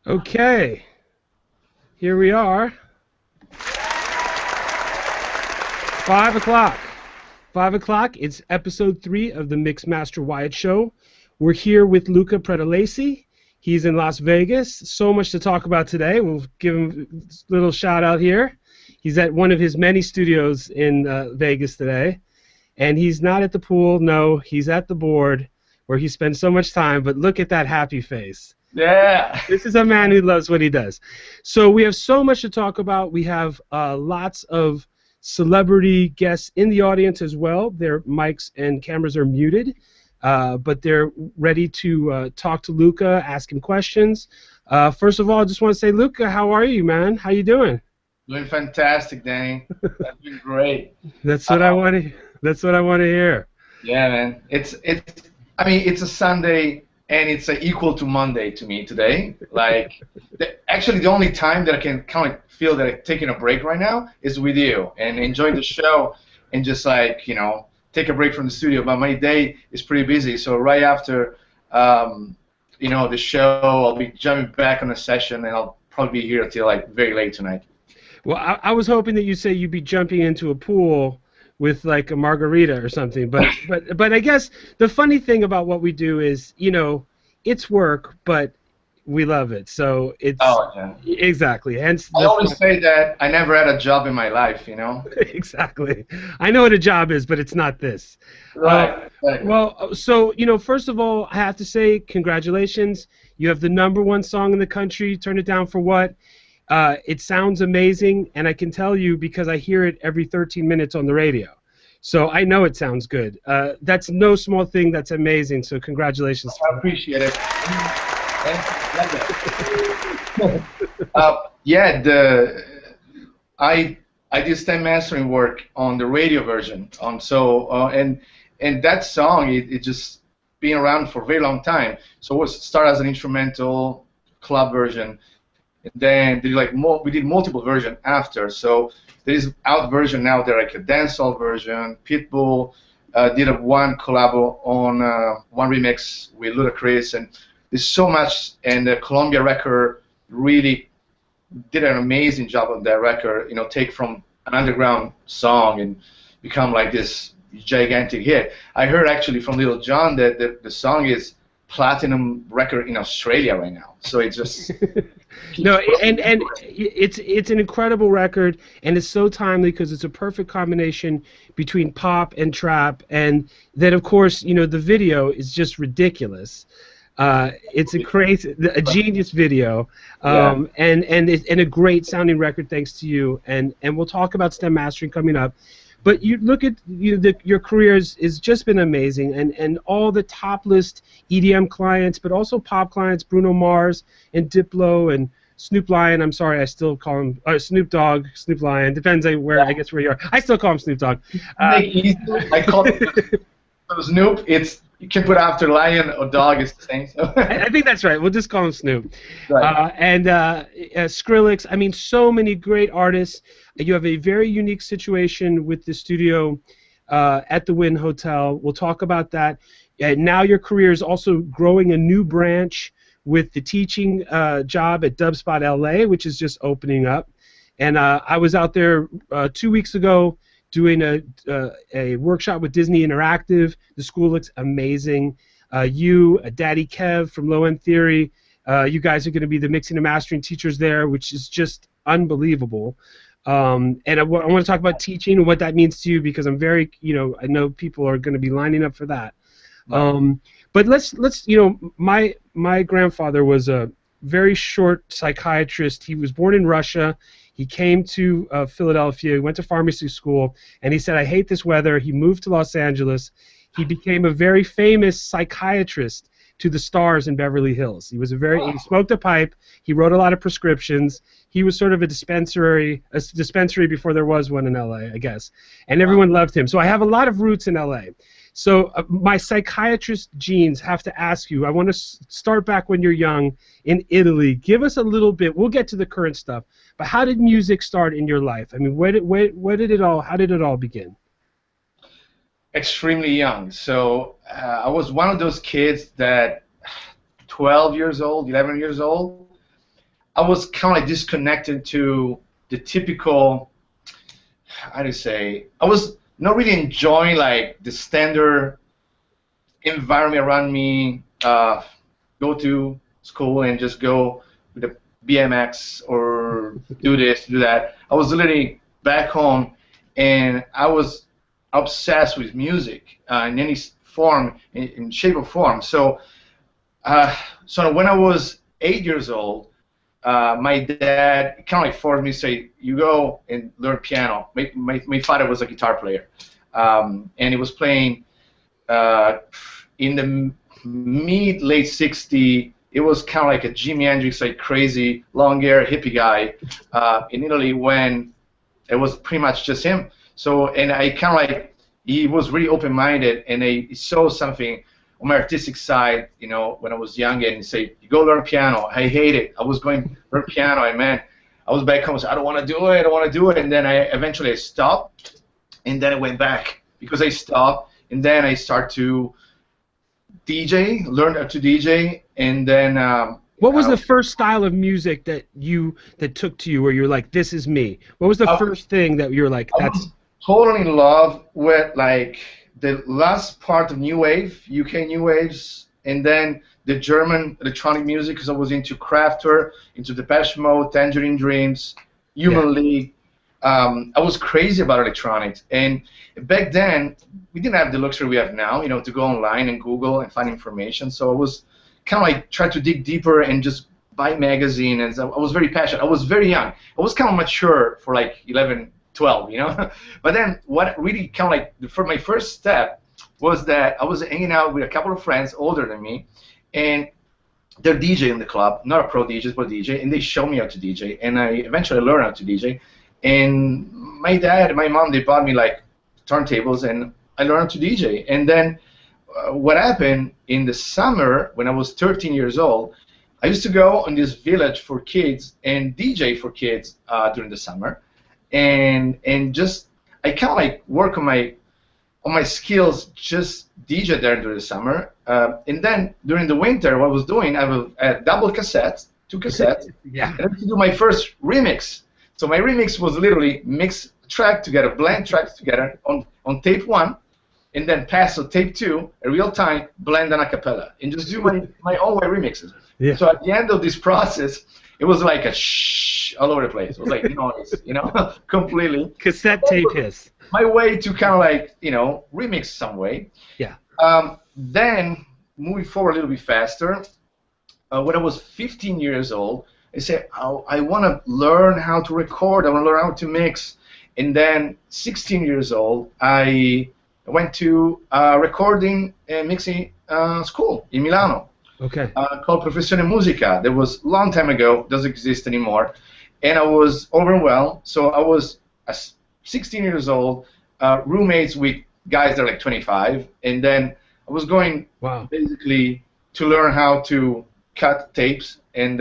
Okay, here we are. 5 o'clock. 5 o'clock. It's episode 3 of the MixMasterWyatt show. We're here with Luca Pretolesi. He's in Las Vegas. So much to talk about today. We'll give him a little shout out here. He's at one of his many studios in Vegas today. And he's not at the pool. No, he's at the board where he spends so much time. But look at that happy face. Yeah. This is a man who loves what he does. So we have so much to talk about. We have lots of celebrity guests in the audience as well. Their mics and cameras are muted, but they're ready to talk to Luca, ask him questions. First of all, I just want to say, Luca, how are you, man? How you doing? Doing fantastic, Danny. That's been great. That's what I want to. That's what I want to hear. Yeah, man. It's. I mean, it's a Sunday. And it's equal to Monday to me today. Like, actually, the only time that I can kind of feel that I'm taking a break right now is with you and enjoying the show and just like, take a break from the studio. But my day is pretty busy. So right after, the show, I'll be jumping back on a session and I'll probably be here until like very late tonight. Well, I was hoping that you say you'd be jumping into a pool with like a margarita or something, but I guess the funny thing about what we do is, it's work, but we love it. So it's exactly. Hence, I always say that I never had a job in my life, Exactly. I know what a job is, but it's not this. Right. Well, so first of all, I have to say congratulations. You have the #1 song in the country. Turn It Down for What? It sounds amazing, and I can tell you because I hear it every 13 minutes on the radio. So I know it sounds good. That's no small thing. That's amazing. So congratulations. I appreciate it. I did stem mastering work on the radio version. And that song it just been around for a very long time. So it was started as an instrumental club version. And then we did multiple versions after. So there is out version now. There like a dancehall version. Pitbull did one collab on one remix with Ludacris, and there's so much. And the Columbia record really did an amazing job on that record. Take from an underground song and become like this gigantic hit. I heard actually from Little John that the song is platinum record in Australia right now. So it's just no, and it's an incredible record, and it's so timely because it's a perfect combination between pop and trap, and then of course the video is just ridiculous. It's a genius video, and a great sounding record thanks to you, and we'll talk about stem mastering coming up. But you look at your career has just been amazing, and all the top list EDM clients, but also pop clients, Bruno Mars and Diplo and Snoop Lion. I'm sorry, I still call him Snoop Dogg, Snoop Lion. Depends on where I guess where you are. I still call him Snoop Dogg. I call him Snoop. You can put after Lion or Dog is the same. So. I think that's right. We'll just call him Snoop. Right. And Skrillex. I mean, so many great artists. You have a very unique situation with the studio at the Wynn Hotel. We'll talk about that. Now your career is also growing a new branch with the teaching job at Dubspot LA, which is just opening up. And I was out there 2 weeks ago doing a workshop with Disney Interactive. The school looks amazing. Daddy Kev from Low End Theory, you guys are going to be the mixing and mastering teachers there, which is just unbelievable. And I want to talk about teaching and what that means to you because I'm very, I know people are going to be lining up for that. But let's my grandfather was a very short psychiatrist. He was born in Russia. He came to Philadelphia, went to pharmacy school, and he said, I hate this weather. He moved to Los Angeles. He became a very famous psychiatrist to the stars in Beverly Hills. He he smoked a pipe. He wrote a lot of prescriptions. He was sort of a dispensary before there was one in LA, I guess. And everyone loved him. So I have a lot of roots in LA. So my psychiatrist genes have to ask you, I want to start back when you're young in Italy. Give us a little bit. We'll get to the current stuff. But how did music start in your life? I mean, how did it all begin? Extremely young. So I was one of those kids that 12 years old, 11 years old, I was kind of like disconnected to the typical, how do you say, I was not really enjoying like the standard environment around me, go to school and just go with a BMX or do this, do that. I was literally back home, and I was obsessed with music in any form, in shape or form. So, so when I was 8 years old, my dad kind of like forced me to say, "You go and learn piano." My father was a guitar player, and he was playing in the mid-late 60s. It was kind of like a Jimi Hendrix, like crazy, long hair hippie guy in Italy when it was pretty much just him. So, and I kind of like, he was really open-minded, and he saw something on my artistic side, you know, when I was young, and he said, "You go learn piano." I hate it. I was going to learn piano, and man, I was back home, so I don't want to do it, I don't want to do it, and then I eventually stopped, and then I went back because I stopped, and then I started to DJ, learned how to DJ, and then. What was the first style of music that took to you, where you're like, "This is me"? What was the first thing that you're like, "That's"? I was totally in love with like the last part of New Wave, UK New Waves, and then the German electronic music, because I was into Kraftwerk, into Depeche Mode, Tangerine Dreams, Human League. I was crazy about electronics, and back then we didn't have the luxury we have now, you know, to go online and Google and find information. So I was kind of like trying to dig deeper and just buy magazine, and I was very passionate. I was very young. I was kind of mature for like 11, 12, you know. But then what really kind of like for my first step was that I was hanging out with a couple of friends older than me, and they're DJ in the club, not a pro DJ, but DJ, and they showed me how to DJ, and I eventually learned how to DJ. And my dad and my mom, they bought me like turntables, and I learned how to DJ. And then what happened in the summer when I was 13 years old, I used to go in this village for kids and DJ for kids during the summer, and just I kind of like work on my skills, just DJ there during the summer. And then during the winter, what I was doing, I had double cassettes, 2 cassettes, and I used to do my first remix. So my remix was literally mix track together, blend tracks together on tape 1, and then pass to tape 2, a real time, blend and a cappella, and just do my own way remixes. Yeah. So at the end of this process, it was like a shh all over the place. It was like noise, you know, completely. Cassette tape hiss. My way to kind of like, you know, remix some way. Yeah. Then moving forward a little bit faster, when I was 15 years old, I said, I want to learn how to record. I want to learn how to mix. And then 16 years old, I went to a recording and mixing school in Milano. Okay. Called Professione Musica. That was a long time ago. Doesn't exist anymore. And I was overwhelmed. So I was 16 years old, roommates with guys that are like 25. And then I was going basically to learn how to cut tapes and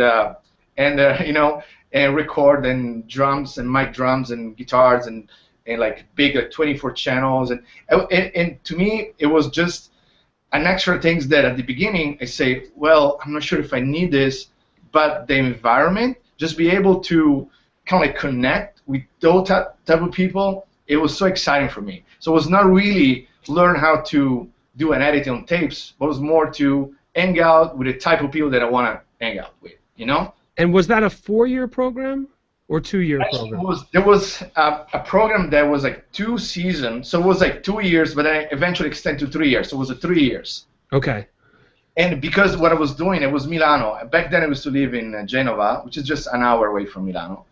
you know, and record, and drums and mic drums and guitars and like big 24 channels, and to me it was just an extra things that at the beginning I say, well, I'm not sure if I need this, but the environment, just be able to kind of like connect with those type of people, it was so exciting for me. So it was not really learn how to do an edit on tapes, but it was more to hang out with the type of people that I want to hang out with, you know. And was that a 4-year program or 2-year program? There was a program that was like 2 seasons, so it was like 2 years, but then I eventually extended to 3 years, so it was 3 years. Okay. And because what I was doing, it was Milano. Back then I used to live in Genova, which is just an hour away from Milano.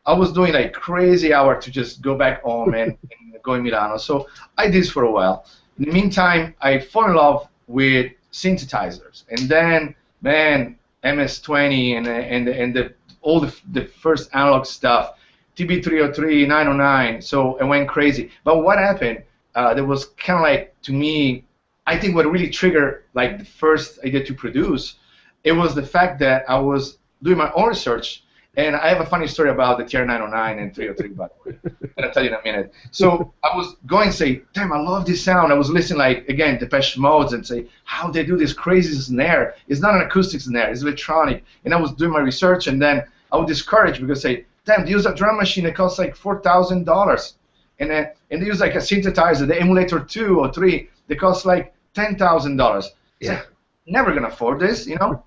I was doing like crazy hour to just go back home and go in Milano. So I did this for a while. In the meantime, I fell in love with synthesizers, and then, man, MS-20 and all the first analog stuff, TB-303, 909. So I went crazy. But what happened? There was kind of like, to me, I think what really triggered like the first idea to produce, it was the fact that I was doing my own research. And I have a funny story about the TR-909 and 303, by the way, that I'll tell you in a minute. So I was going to say, damn, I love this sound. I was listening, like, again, Depeche Mode, and say, how they do this crazy snare. It's not an acoustic snare, it's electronic. And I was doing my research, and then I would discourage because say, damn, they use a drum machine that costs like $4,000, and they use like a synthesizer, the emulator 2 or 3, that costs like $10,000. Yeah. Like, never gonna afford this, you know.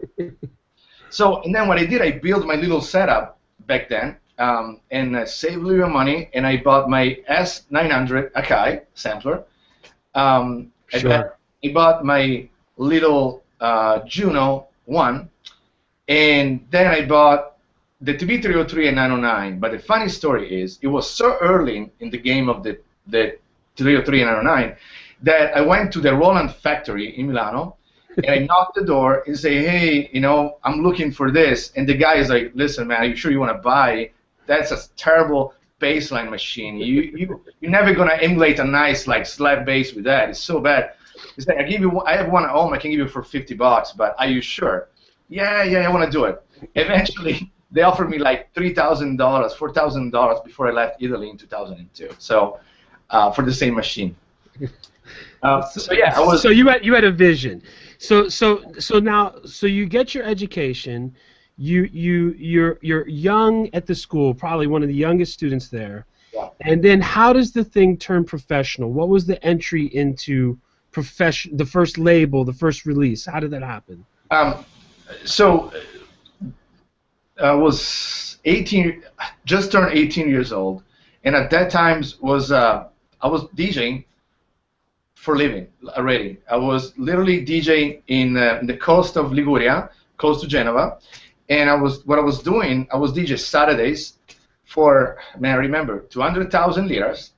So, and then what I did, I built my little setup back then, and saved a little bit of money, and I bought my S900 Akai sampler. Sure. I bought my little Juno 1, and then I bought the TB303 and 909. But the funny story is, it was so early in the game of the 303 and 909 that I went to the Roland factory in Milano, and I knocked the door and say, hey, you know, I'm looking for this. And the guy is like, listen, man, are you sure you want to buy? That's a terrible bassline machine. You're never gonna emulate a nice like slap bass with that. It's so bad. He's like, I have one at home. I can give you for $50, but are you sure? Yeah, I want to do it. Eventually, they offered me like $3,000, $4,000 before I left Italy in 2002. So, for the same machine. So yeah, I was. So you had a vision. So now you get your education. You're young at the school, probably one of the youngest students there. Yeah. And then how does the thing turn professional? What was the entry into the first label, the first release? How did that happen? So I was 18, just turned 18 years old, and at that time I was DJing for a living already. I was literally DJing in the coast of Liguria, close to Genova, and I was DJ Saturdays for, man, I remember 200,000 liras.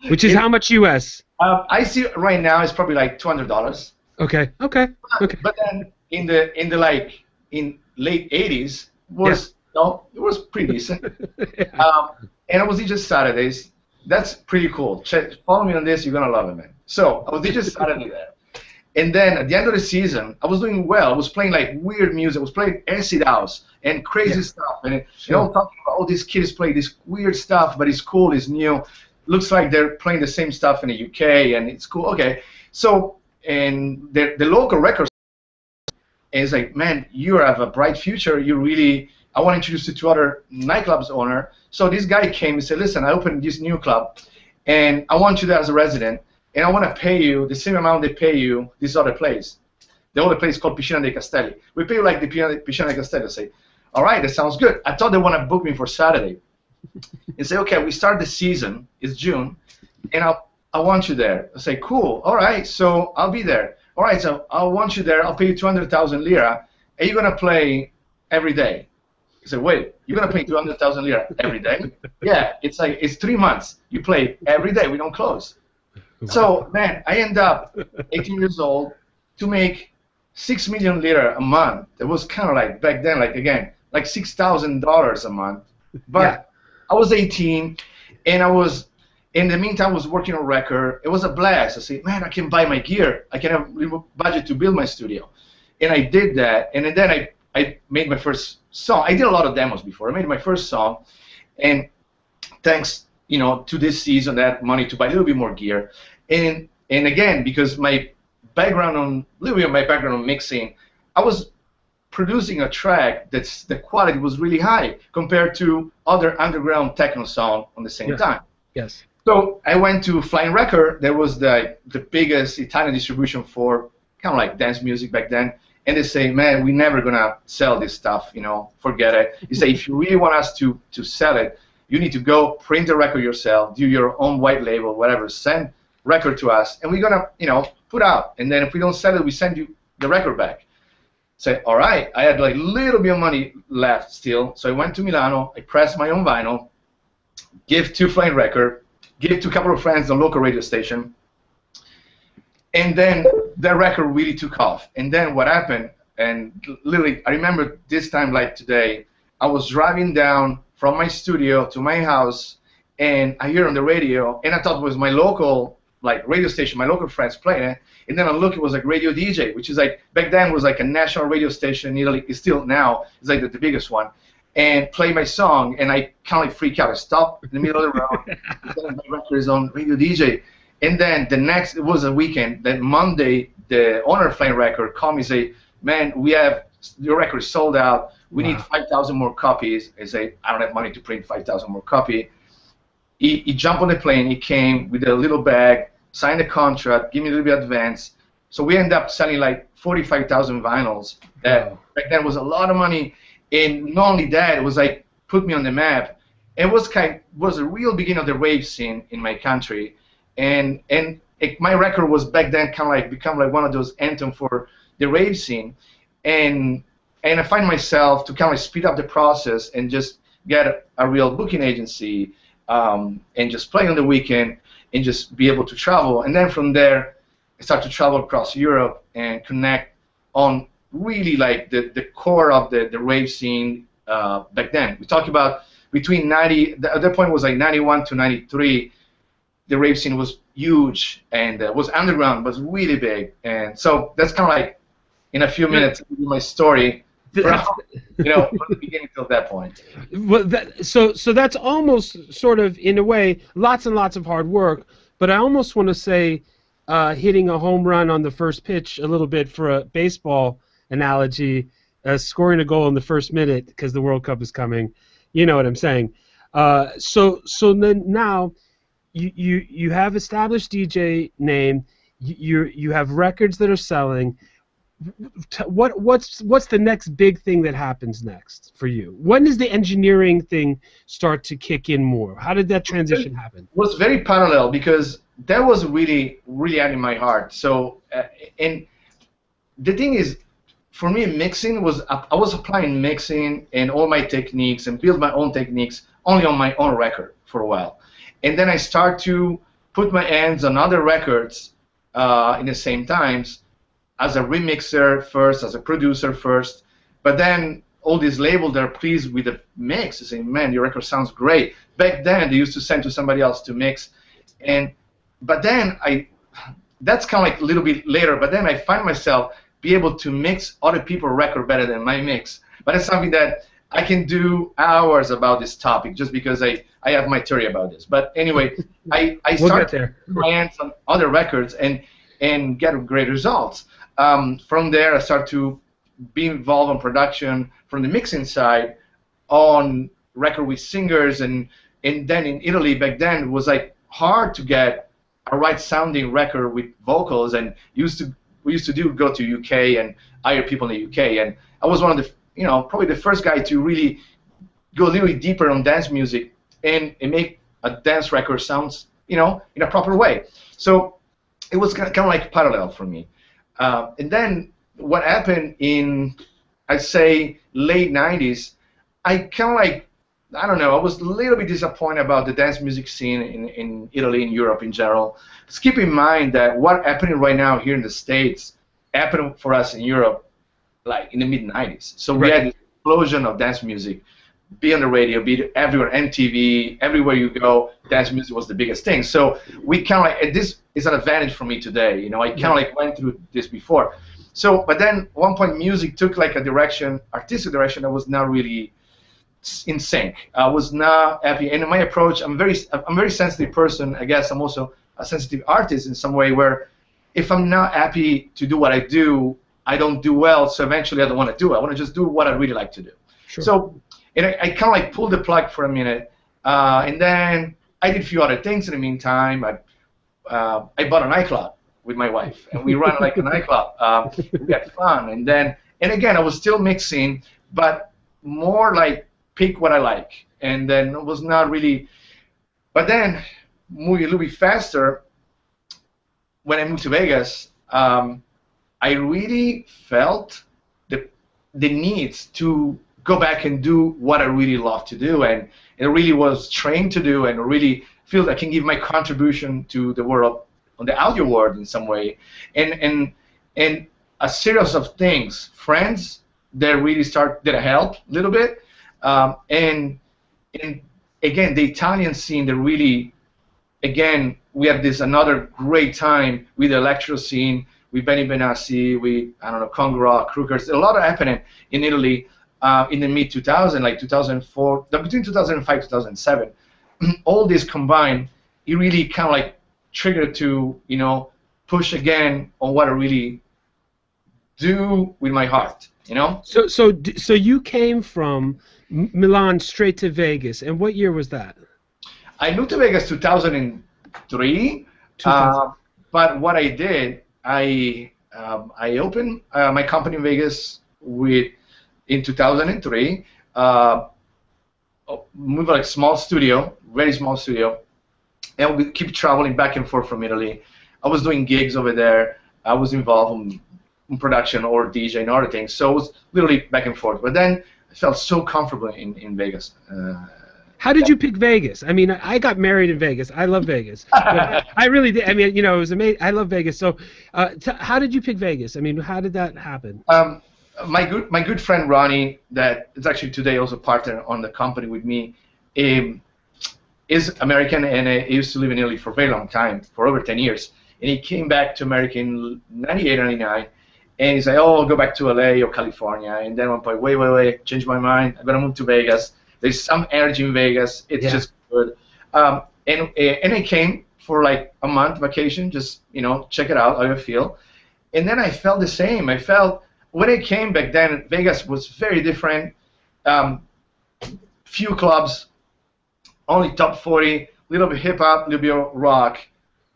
Which is how much US? I see right now it's probably like $200. Okay. But then in late 80s it was pretty decent. And I was DJ Saturdays. That's pretty cool. Follow me on this, you're gonna love it, man. So I was DJ Saturday there. And then at the end of the season, I was doing well. I was playing like weird music. I was playing acid house and crazy stuff. And talking about all these kids play this weird stuff, but it's cool, it's new. Looks like they're playing the same stuff in the UK, and it's cool. Okay. So, and the local record is like, man, you have a bright future. I want to introduce you to other nightclubs owner. So this guy came and said, listen, I opened this new club, and I want you there as a resident, and I want to pay you the same amount they pay you this other place. The other place called Piscina dei Castelli. We pay you like the Piscina dei Castelli. I say, all right, that sounds good. I thought they want to book me for Saturday. And say, okay, we start the season. It's June, and I want you there. I say, cool. All right, so I'll be there. All right, so I want you there. I'll pay you 200,000 lira. Are you gonna play every day? I said, wait, you're gonna pay 200,000 lira every day? Yeah, it's 3 months. You play every day. We don't close. So man, I end up 18 years old to make 6 million lira a month. It was kind of like back then, like again, like $6,000 a month. But I was 18, and in the meantime, I was working on record. It was a blast. I said, man, I can buy my gear. I can have budget to build my studio. And I did that, and then I made my first song. I did a lot of demos before. I made my first song, and thanks, to this season, I had money to buy a little bit more gear. And again, because my background on mixing, I was producing a track that's the quality was really high compared to other underground techno song on the same time. Yes. So I went to Flying Record. That was the biggest Italian distribution for kind of like dance music back then. And they say, man, we're never gonna sell this stuff. Forget it. You say, if you really want us to sell it, you need to go print the record yourself, do your own white label, whatever. Send record to us, and we're gonna put out. And then if we don't sell it, we send you the record back. Say, all right. I had like a little bit of money left still, so I went to Milano. I pressed my own vinyl, give to Flying Record, give to a couple of friends on local radio station, and then the record really took off. And then what happened? And literally, I remember this time like today. I was driving down from my studio to my house, and I hear on the radio, and I thought it was my local radio station, my local friends playing it. And then I look, it was like Radio DJ, which is like, back then was like a national radio station in Italy. It's still now, it's like the biggest one. And play my song, and I kind of like freak out. I stop in the middle of the road, and then my record is on Radio DJ. And then it was a weekend, that Monday, the owner of Flying Record called me and say, man, your record is sold out. We need 5,000 more copies. I say, I don't have money to print 5,000 more copy. He jumped on the plane. He came with a little bag, signed a contract, give me a little bit of advance. So we ended up selling like 45,000 vinyls. That back then was a lot of money. And not only that, it was like put me on the map. It was a real beginning of the rave scene in my country. And my record was back then kind of like become like one of those anthem for the rave scene. And I find myself to kind of speed up the process and just get a real booking agency and just play on the weekend and just be able to travel. And then from there, I start to travel across Europe and connect on really like the core of the rave scene back then. We talk about between 90, at that point was like 91 to 93, the rave scene was huge and was underground, was really big. And so that's kind of like, in a few minutes, my story. From, from the beginning till that point. Well, so that's almost sort of, in a way, lots and lots of hard work, but I almost want to say hitting a home run on the first pitch a little bit for a baseball analogy, scoring a goal in the first minute because the World Cup is coming. You know what I'm saying. So then now you have established DJ name, you have records that are selling. What's the next big thing that happens next for you? When does the engineering thing start to kick in more? How did that transition happen? It was very parallel because that was really out in my heart. So and the thing is, for me, mixing was I was applying mixing and all my techniques and build my own techniques only on my own record for a while, and then I start to put my hands on other records in the same times. As a remixer first, as a producer first, but then all these labels are pleased with the mix. They say, man, your record sounds great. Back then, they used to send to somebody else to mix, but then that's kind of like a little bit later, but then I find myself be able to mix other people's record better than my mix. But it's something that I can do hours about this topic just because I have my theory about this. But anyway, I start to put my hands on other records and get great results. From there, I start to be involved in production from the mixing side on record with singers, and then in Italy back then it was like hard to get a right sounding record with vocals, and we used to go to UK and hire people in the UK, and I was one of the probably the first guy to really go a little deeper on dance music and make a dance record sounds in a proper way. So it was kind of like parallel for me. And then what happened in, I'd say, late 90s, I kind of like, I don't know, I was a little bit disappointed about the dance music scene in Italy and Europe in general. Just keep in mind that what happening right now here in the States happened for us in Europe like in the mid-90s. So we had this explosion of dance music, be on the radio, be everywhere, MTV, everywhere you go, dance music was the biggest thing. So we kind of like, this is an advantage for me today. I kind of like went through this before. So, but then at one point music took like a direction, artistic direction that was not really in sync. I was not happy. And in my approach, I'm a very sensitive person. I guess I'm also a sensitive artist in some way where if I'm not happy to do what I do, I don't do well. So eventually I don't want to do it. I want to just do what I really like to do. Sure. So and I kind of like pulled the plug for a minute, and then I did a few other things in the meantime. I bought a nightclub with my wife, and we ran like a nightclub. We had fun, and again, I was still mixing, but more like pick what I like, and then it was not really. But then moving a little bit faster, when I moved to Vegas, I really felt the need to go back and do what I really love to do, and it really was trained to do, and really feel I can give my contribution to the world, on the audio world in some way, and a series of things, friends that really that help a little bit, and again the Italian scene that really, again we had this another great time with the electro scene, with Benny Benassi, with Congo Rock, Crookers, a lot of happening in Italy. In the mid-2000s, like 2004, between 2005 and 2007, all this combined, it really kind of like triggered to, push again on what I really do with my heart. You know. So you came from Milan straight to Vegas, and what year was that? I moved to Vegas 2003, 2000. but what I did, I opened my company in Vegas with in 2003. Uh, Moved like small studio, very small studio, and we keep traveling back and forth from Italy. I was doing gigs over there. I was involved in production or DJ and other things, so it was literally back and forth. But then I felt so comfortable in Vegas. How did you pick Vegas? I mean, I got married in Vegas. I love Vegas. I really did. I mean, it was amazing. I love Vegas. So, how did you pick Vegas? I mean, how did that happen? My good friend Ronnie, that is actually today also partner on the company with me, is American, and he used to live in Italy for a very long time, for over 10 years. And he came back to America in 98, 99, and he said, "Oh, I'll go back to LA or California." And then one point, wait, change my mind. I'm gonna move to Vegas. There's some energy in Vegas. It's just good. And I came for like a month vacation, just check it out, how I feel. And then I felt the same. I felt when I came back then, Vegas was very different. Few clubs, only top 40, little bit hip hop, little bit of rock,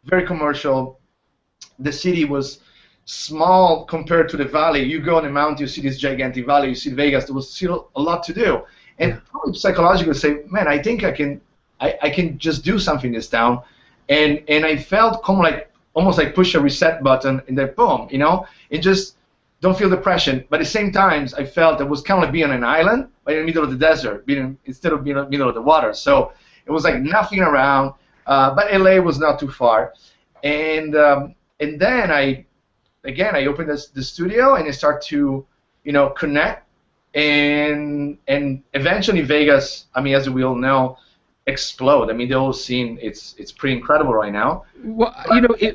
very commercial. The city was small compared to the valley. You go on the mountain, you see this gigantic valley. You see Vegas. There was still a lot to do. And probably psychologically say, man, I think I can just do something in this town. And I felt almost like push a reset button and then boom, and just don't feel depression. But at the same time, I felt it was kind of like being on an island, but in the middle of the desert, instead of being in the middle of the water. So it was like nothing around, but LA was not too far. And then I opened the studio and I start to, connect. And eventually Vegas, I mean, as we all know, explode. I mean, the whole scene, it's pretty incredible right now. Well,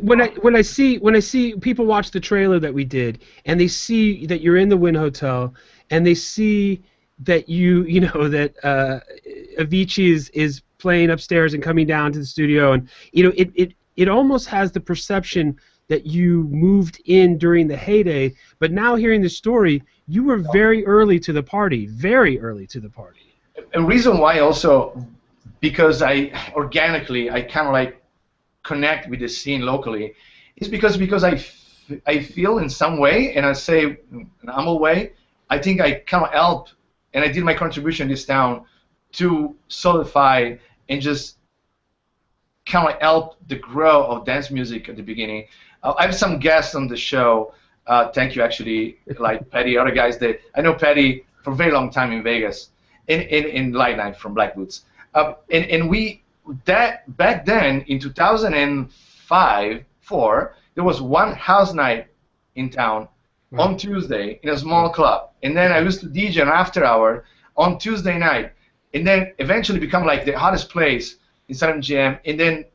when I see people watch the trailer that we did, and they see that you're in the Wynn Hotel, and they see that that Avicii is playing upstairs and coming down to the studio, and it almost has the perception that you moved in during the heyday, but now hearing the story, you were very early to the party, very early to the party. And reason why also, because I kind of like connect with the scene locally, is because I feel in some way, and I say in a humble way, I think I kind of helped, and I did my contribution in this town to solidify and just kind of help the growth of dance music at the beginning. I have some guests on the show. Thank you, actually, like Patty, other guys that I know Patty for a very long time in Vegas, in Light Night from Black Boots. And we back then in 2005, 4, there was one house night in town on Tuesday in a small club, and then I used to DJ an after hour on Tuesday night, and then eventually become like the hottest place in Southern GM, and then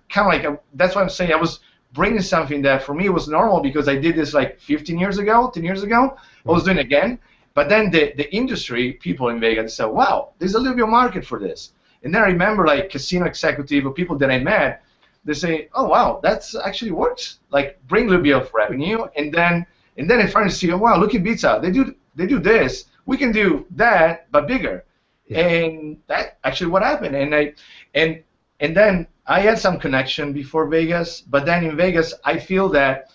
kind of like that's why I'm saying I was bringing something that for me was normal because I did this like 15 years ago, 10 years ago. I was doing it again. But then the industry, people in Vegas said, wow, there's a little bit of market for this. And then I remember like casino executive or people that I met, they say, oh, wow, that's actually works. Like bring a little bit of revenue. And then I finally see, oh, wow, look at Pizza. They do this. We can do that, but bigger. Yeah. And that's actually what happened. And then I had some connection before Vegas, but then in Vegas, I feel that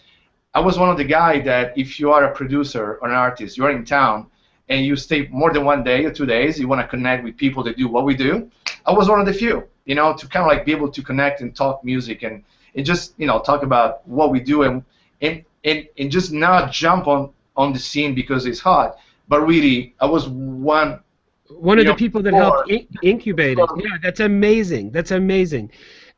I was one of the guys that if you are a producer or an artist, you're in town, and you stay more than 1 day or 2 days, you want to connect with people that do what we do. I was one of the few, to kind of like be able to connect and talk music and just, talk about what we do and just not jump on the scene because it's hot. But really, I was one of the people that helped incubate it. Yeah, that's amazing. That's amazing.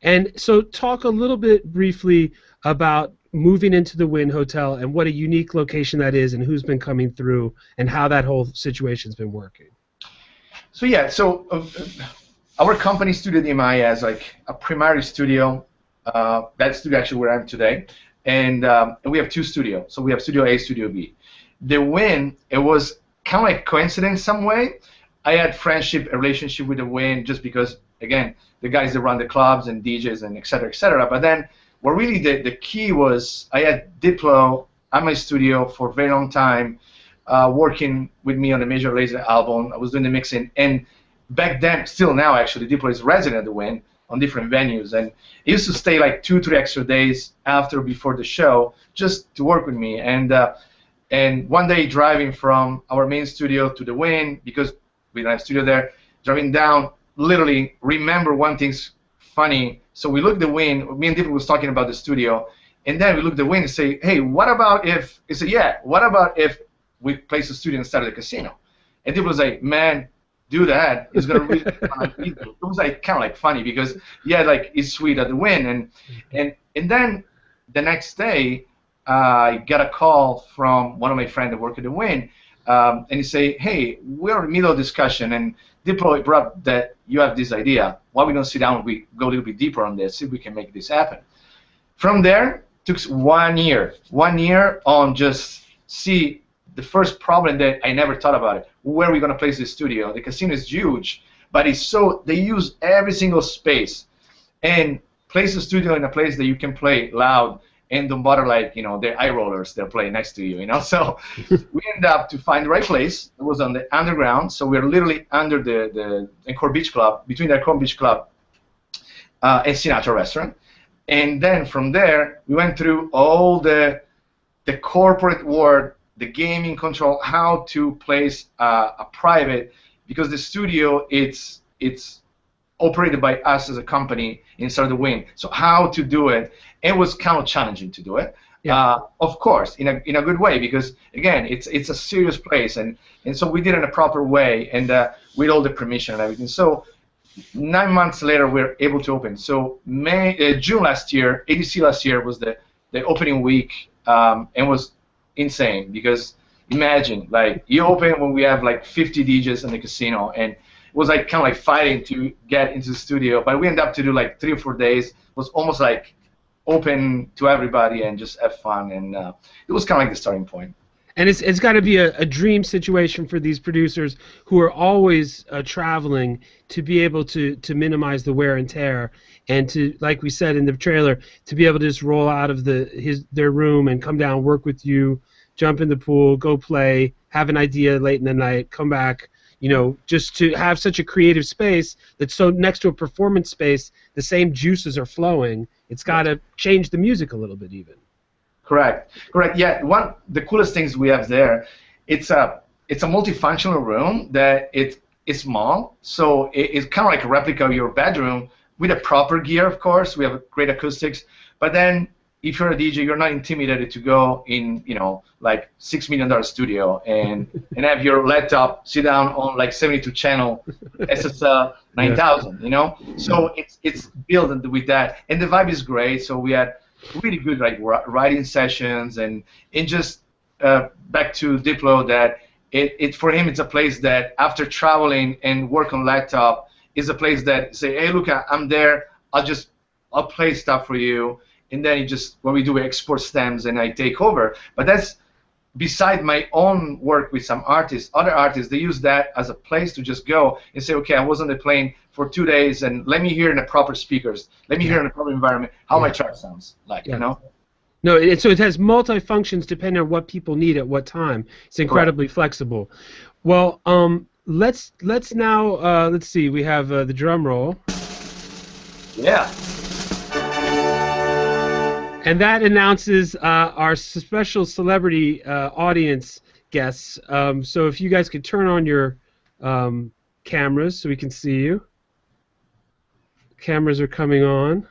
And so talk a little bit briefly about moving into the Wynn Hotel and what a unique location that is and who's been coming through and how that whole situation's been working. So yeah, our company Studio DMI has like a primary studio. That studio actually where I am today. And we have 2 studios. So we have Studio A, Studio B. The Wynn, it was kind of like coincidence some way. I had friendship, relationship with the Wynn just because, again, the guys that run the clubs and DJs and et cetera, et cetera. But then what really the key was I had Diplo at my studio for a very long time. working with me on the Major Lazer album. I was doing the mixing, and back then, still now actually, Diplo is resident at the Wynn on different venues, and he used to stay like 2-3 extra days after before the show just to work with me. And one day driving from our main studio to the Wynn, because we don't have studio there, driving down, literally remember one thing's funny. So we looked at the Wynn, me and Diplo was talking about the studio, and then we looked at the Wynn and say, hey, what about if, he said, yeah, what about if we place a studio instead of the casino? And Diplo was like, man, do that. It's gonna really be fun. It was like kind of like funny because yeah, like it's sweet at the Wynn, and then the next day I got a call from one of my friends that work at the Wynn, and he say, hey, we're in the middle of discussion, and Diplo brought up that you have this idea. Why we don't sit down and we go a little bit deeper on this, see if we can make this happen. From there, took 1 year on just see. The first problem that I never thought about it, where are we going to place the studio? The casino is huge, but it's so, they use every single space, and place the studio in a place that you can play loud and don't bother like, you know, the eye rollers that play next to you, you know? So we ended up to find the right place. It was on the underground, so we're literally under the Encore Beach Club, between the Encore Beach Club and Sinatra Restaurant. And then from there, we went through all the corporate world, the gaming control, how to place a private, because the studio it's operated by us as a company inside the Wynn. So how to do it? It was kind of challenging to do it. Yeah. Of course, in a good way, because again, it's a serious place, and so we did it in a proper way, and with all the permission and everything. So 9 months later, we're able to open. So June last year, ADC last year was the opening week, and was insane, because imagine like you open when we have like 50 DJs in the casino, and it was like kind of like fighting to get into the studio, but we ended up to do like 3 or 4 days. It was almost like open to everybody and just have fun, and it was kind of like the starting point. And it's got to be a dream situation for these producers who are always traveling, to be able to minimize the wear and tear, and to, like we said in the trailer, to be able to just roll out of their room and come down, work with you, jump in the pool, go play, have an idea late in the night, come back, you know, just to have such a creative space that's so next to a performance space, the same juices are flowing. It's got to change the music a little bit even. Correct. Yeah, the coolest things we have there, it's a multifunctional room that it's small, so it's kind of like a replica of your bedroom with a proper gear, of course. We have great acoustics, but then if you're a DJ, you're not intimidated to go in, you know, like $6 million studio and have your laptop sit down on like 72 channel SSL 9000, you know. So it's built with that, and the vibe is great. So we had really good like writing sessions, and just back to Diplo, that it for him it's a place that after traveling and work on laptop is a place that say, hey Luca, I'm there, I'll play stuff for you, and then when we do export stems and I take over. But that's beside my own work with some artists. Other artists, they use that as a place to just go and say, okay, I was on the plane for 2 days, and let me hear in the proper speakers, let me hear in the proper environment how my track sounds like, you know? No, so it has multi-functions depending on what people need at what time. It's incredibly flexible. Well, let's now, let's see, we have the drum roll. Yeah. And that announces our special celebrity audience guests. So if you guys could turn on your cameras so we can see you. Cameras are coming on.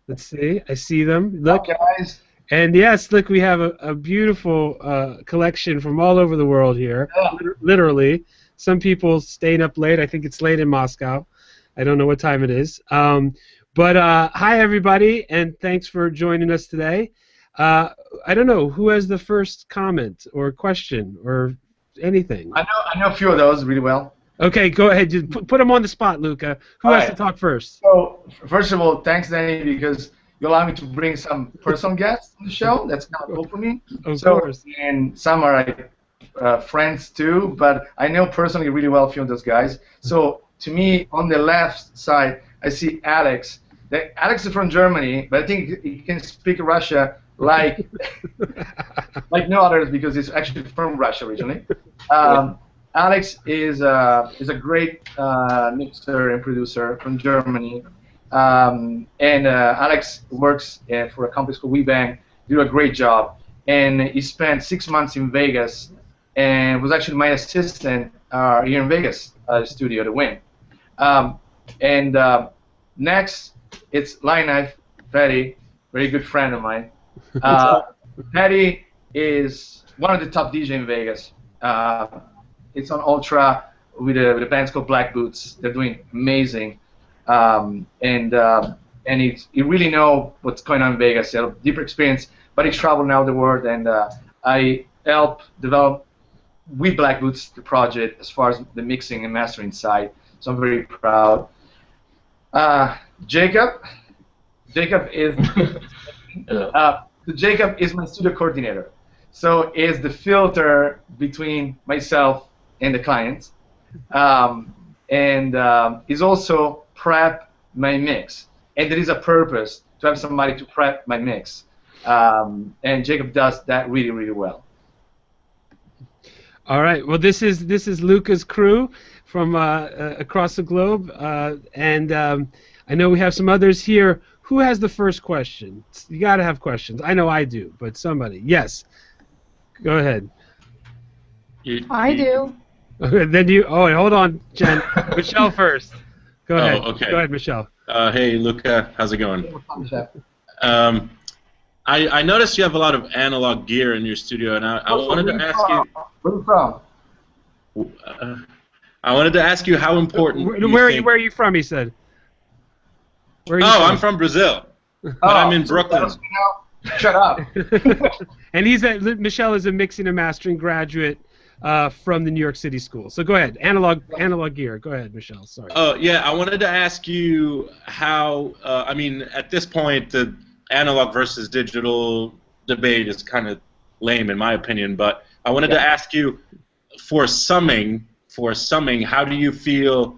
Let's see. I see them. Look, guys. And yes, look, we have a beautiful collection from all over the world here. Yeah. Literally. Some people staying up late. I think it's late in Moscow. I don't know what time it is. But hi, everybody, and thanks for joining us today. I don't know, who has the first comment or question or anything? I know a few of those really well. Okay, go ahead. Just put them on the spot, Luca. Who has to talk first? So, first of all, thanks, Danny, because you allow me to bring some personal guests on the show. That's kind of cool for me. Of course. And some are like friends too, but I know personally really well a few of those guys. So, to me, on the left side, I see Alex. Alex is from Germany, but I think he can speak Russia like like no others because he's actually from Russia originally. Alex is a great mixer and producer from Germany, and Alex works for a company called WeBang. Do a great job, and he spent 6 months in Vegas, and was actually my assistant here in Vegas studio to Wynn. And next, it's Line Knife Fatty, very good friend of mine. Fatty is one of the top DJ in Vegas. It's on Ultra with a band called Black Boots. They're doing amazing, and he really know what's going on in Vegas. He has a deeper experience, but he's traveled now the world, and I help develop with Black Boots the project as far as the mixing and mastering side. So I'm very proud. Jacob is Jacob is my studio coordinator. So is the filter between myself and the client, and is also prep my mix. And there is a purpose to have somebody to prep my mix, and Jacob does that really, really well. All right. Well, this is Luca's crew from across the globe, and I know we have some others here. Who has the first question? You got to have questions. I know I do, but somebody. Yes. Go ahead. I do. Okay, then you. Oh, hold on, Chen. Michelle first. Go ahead. Okay. Go ahead, Michelle. Hey, Luca. How's it going? I noticed you have a lot of analog gear in your studio, and I wanted to ask you. Where are you from? I wanted to ask you how important. Where are you from? He said. Where are you from? I'm from Brazil, but I'm in Brooklyn. Shut up. And Michelle is a mixing and mastering graduate from the New York City School. So go ahead, analog gear. Go ahead, Michelle. Sorry. Yeah, I wanted to ask you how. I mean, at this point, the analog versus digital debate is kind of lame, in my opinion. But I wanted to ask you, for summing, how do you feel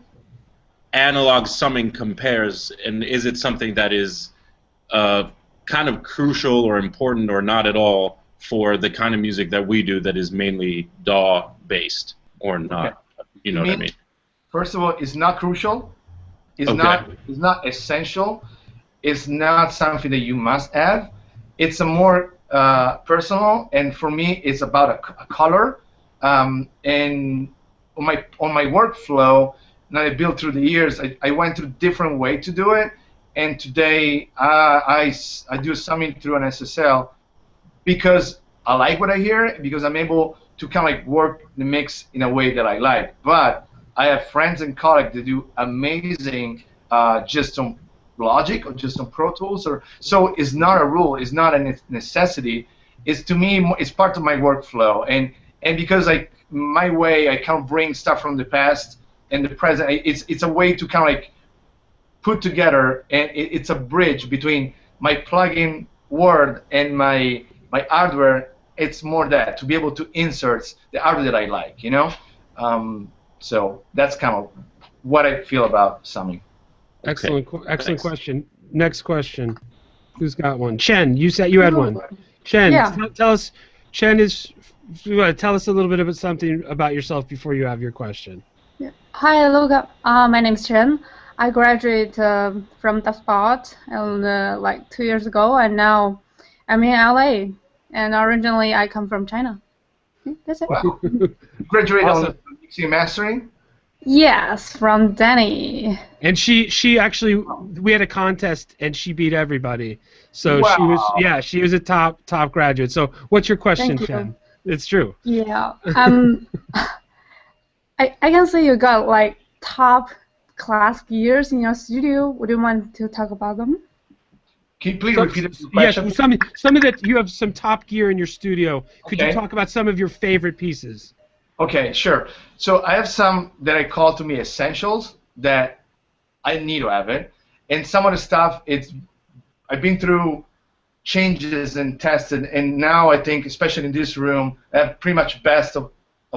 analog summing compares, and is it something that is kind of crucial or important or not at all for the kind of music that we do that is mainly DAW based or not? Okay. You know what I mean? First of all, it's not crucial. It's not essential. It's not something that you must have. It's a more personal, and for me, it's about a color. And on my workflow, that I built through the years, I went through different way to do it. And today, I do summing through an SSL because I like what I hear, because I'm able to kind of like work the mix in a way that I like. But I have friends and colleagues that do amazing just on Logic or just on Pro Tools. So it's not a rule, it's not a necessity. It's, to me, it's part of my workflow. And because my way, I kind of bring stuff from the past and the present. It's a way to kind of like put together, and it's a bridge between my plugin world and my hardware. It's more that to be able to insert the hardware that I like, you know. So that's kind of what I feel about summing. Excellent question. Next question. Who's got one? Chen, you said you had one. Chen, tell us. Chen is. Tell us a little bit about something about yourself before you have your question. Yeah. Hi, Luca. My name is Chen. I graduated from Dubspot like 2 years ago, and now I'm in LA. And originally, I come from China. That's it. Wow. Graduated on mixing and mastering? Yes, from Danny. And she actually, we had a contest, and she beat everybody. So she was a top graduate. So what's your question, Chen? It's true. Yeah. I can see you got like top class gears in your studio. Would you want to talk about them? Can you please repeat the question? Yes, some of that. You have some top gear in your studio. Could you talk about some of your favorite pieces? Okay, sure. So I have some that I call to me essentials that I need to have it, and some of the stuff I've been through changes and tested, and now I think, especially in this room, I have pretty much best of